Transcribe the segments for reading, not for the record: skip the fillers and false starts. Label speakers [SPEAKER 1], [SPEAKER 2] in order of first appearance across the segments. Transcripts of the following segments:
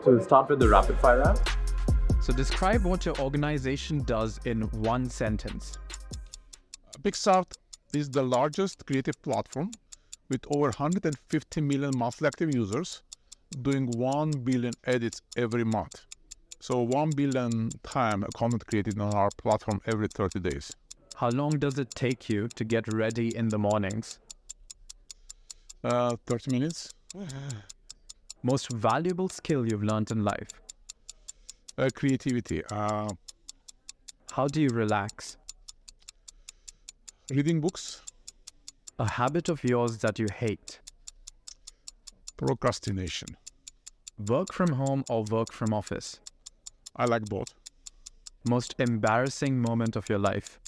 [SPEAKER 1] So we'll start with the rapid fire round.
[SPEAKER 2] So describe what your organization does in one sentence.
[SPEAKER 3] PicsArt is the largest creative platform with over 150 million monthly active users doing 1 billion edits every month. So 1 billion time content created on our platform every 30 days.
[SPEAKER 2] How long does it take you to get ready in the mornings?
[SPEAKER 3] 30 minutes.
[SPEAKER 2] Most valuable skill you've learned in life?
[SPEAKER 3] Creativity.
[SPEAKER 2] How do you relax?
[SPEAKER 3] Reading books.
[SPEAKER 2] A habit of yours that you hate?
[SPEAKER 3] Procrastination.
[SPEAKER 2] Work from home or work from office?
[SPEAKER 3] I like both.
[SPEAKER 2] Most embarrassing moment of your life?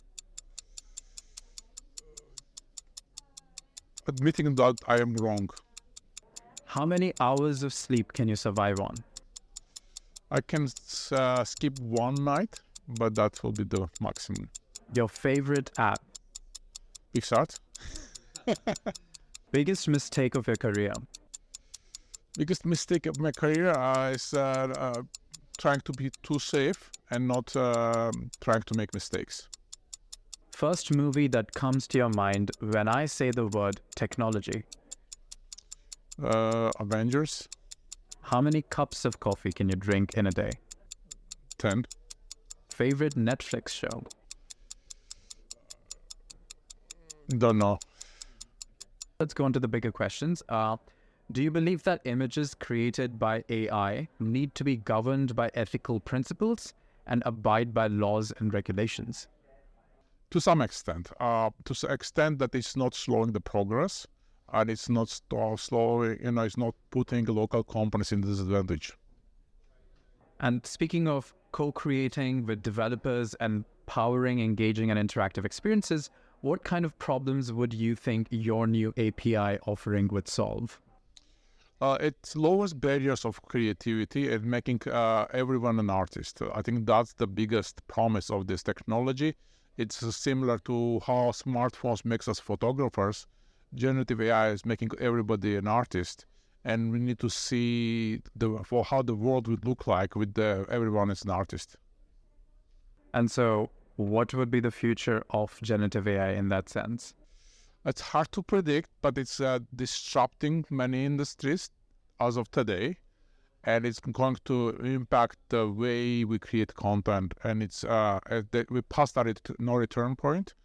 [SPEAKER 3] Admitting that I am wrong.
[SPEAKER 2] How many hours of sleep can you survive on?
[SPEAKER 3] I can skip one night, but that will be the maximum.
[SPEAKER 2] Your favorite app?
[SPEAKER 3] PicsArt's.
[SPEAKER 2] Biggest mistake of your career?
[SPEAKER 3] Biggest mistake of my career is trying to be too safe and not trying to make mistakes.
[SPEAKER 2] First movie that comes to your mind when I say the word technology?
[SPEAKER 3] Avengers.
[SPEAKER 2] How many cups of coffee can you drink in a day?
[SPEAKER 3] 10.
[SPEAKER 2] Favorite Netflix show?
[SPEAKER 3] Don't know.
[SPEAKER 2] Let's go on to the bigger questions. Do you believe that images created by AI need to be governed by ethical principles and abide by laws and regulations?
[SPEAKER 3] To some extent. To the extent that it's not slowing the progress and it's not slowing, it's not putting local companies in disadvantage.
[SPEAKER 2] And speaking of co-creating with developers and powering engaging and interactive experiences, what kind of problems would you think your new API offering would solve?
[SPEAKER 3] It lowers barriers of creativity and making everyone an artist. I think that's the biggest promise of this technology. It's similar to how smartphones makes us photographers. Generative AI is making everybody an artist, and we need to see how the world would look like with everyone as an artist.
[SPEAKER 2] And so, what would be the future of generative AI in that sense?
[SPEAKER 3] It's hard to predict, but it's disrupting many industries as of today, and it's going to impact the way we create content. And we passed that no return point,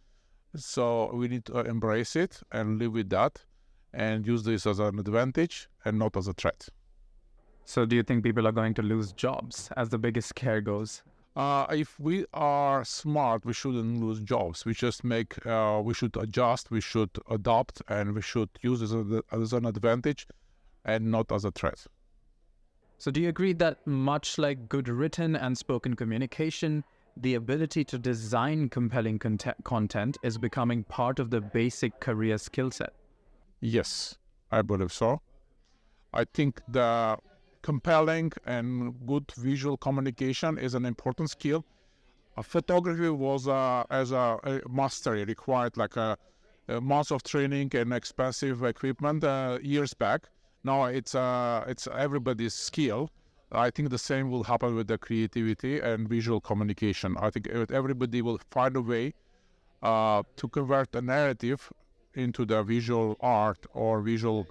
[SPEAKER 3] so we need to embrace it and live with that, and use this as an advantage and not as a threat.
[SPEAKER 2] So, do you think people are going to lose jobs, as the biggest scare goes?
[SPEAKER 3] If we are smart, we shouldn't lose jobs. We just we should adjust, we should adopt, and we should use it as an advantage and not as a threat.
[SPEAKER 2] So do you agree that much like good written and spoken communication, the ability to design compelling content is becoming part of the basic career skill set?
[SPEAKER 3] Yes, I believe so. I think the compelling and good visual communication is an important skill. Photography was as a mastery required like a months of training and expensive equipment years back. Now it's everybody's skill. I think the same will happen with the creativity and visual communication. I think everybody will find a way to convert a narrative into the visual art or visual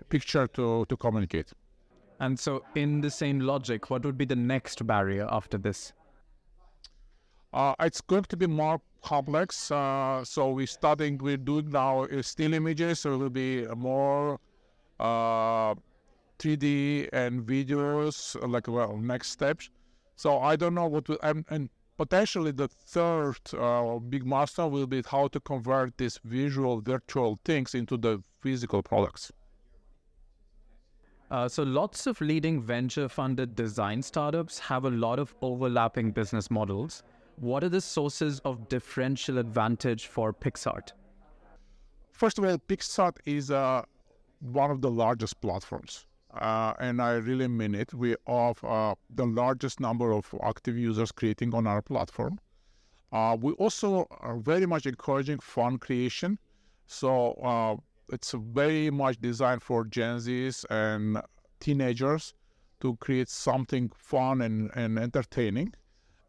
[SPEAKER 3] picture to communicate.
[SPEAKER 2] And so in the same logic, what would be the next barrier after this?
[SPEAKER 3] It's going to be more complex. So we're doing now still images, so it will be more 3D and videos, next steps. So I don't know what will, and potentially the third big milestone will be how to convert these visual virtual things into the physical products.
[SPEAKER 2] So lots of leading venture-funded design startups have a lot of overlapping business models. What are the sources of differential advantage for PicsArt?
[SPEAKER 3] First of all, PicsArt is one of the largest platforms. And I really mean it. We have the largest number of active users creating on our platform. We also are very much encouraging fun creation. So it's very much designed for Gen Zs and teenagers. to create something fun and entertaining.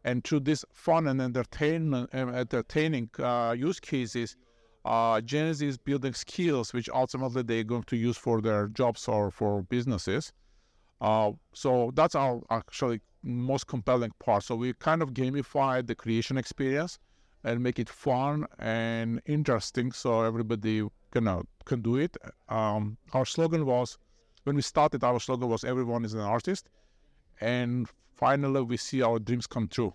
[SPEAKER 3] And through this fun and entertaining use cases, Gen Z is building skills which ultimately they're going to use for their jobs or for businesses. So that's our actually most compelling part. So we kind of gamified the creation experience and make it fun and interesting so everybody can do it. Our slogan was, when we started, our slogan was everyone is an artist. And finally, we see our dreams come true.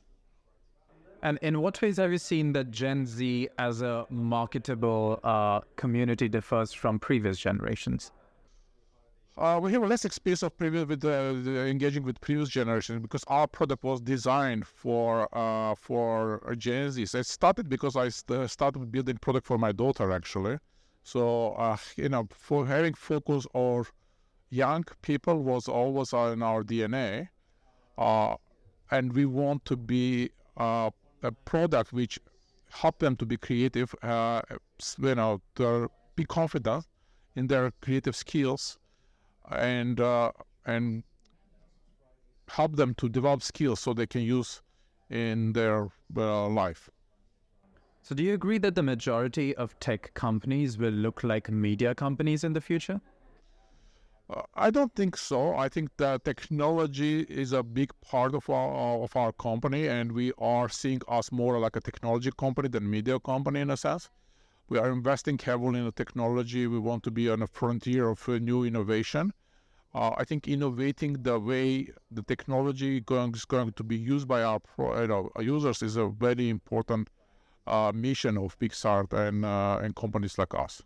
[SPEAKER 2] And in what ways have you seen that Gen Z as a marketable community differs from previous generations?
[SPEAKER 3] We have less experience of engaging with previous generations because our product was designed for Gen Z. So it started because I started building product for my daughter actually. So for having focus on young people was always in our DNA, and we want to be a product which help them to be creative, to be confident in their creative skills. And help them to develop skills so they can use in their life.
[SPEAKER 2] So do you agree that the majority of tech companies will look like media companies in the future?
[SPEAKER 3] I don't think so. I think that technology is a big part of our company, and we are seeing us more like a technology company than media company in a sense. We are investing heavily in the technology. We want to be on a frontier of new innovation. I think innovating the way the technology is going to be used by our users is a very important mission of PicsArt and companies like us.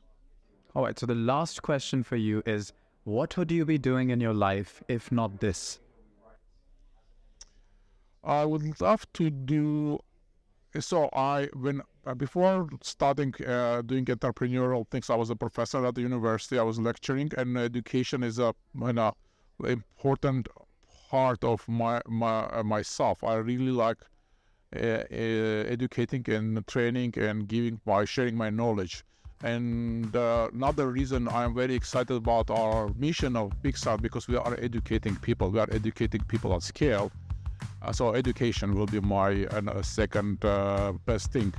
[SPEAKER 2] All right, so the last question for you is, what would you be doing in your life if not this?
[SPEAKER 3] I would love to do. So before starting doing entrepreneurial things, I was a professor at the university. I was lecturing, and education is a important part of myself. I really like educating and training and sharing my knowledge. And another reason I'm very excited about our mission of PicsArt, because we are educating people. We are educating people at scale. So education will be my second best thing.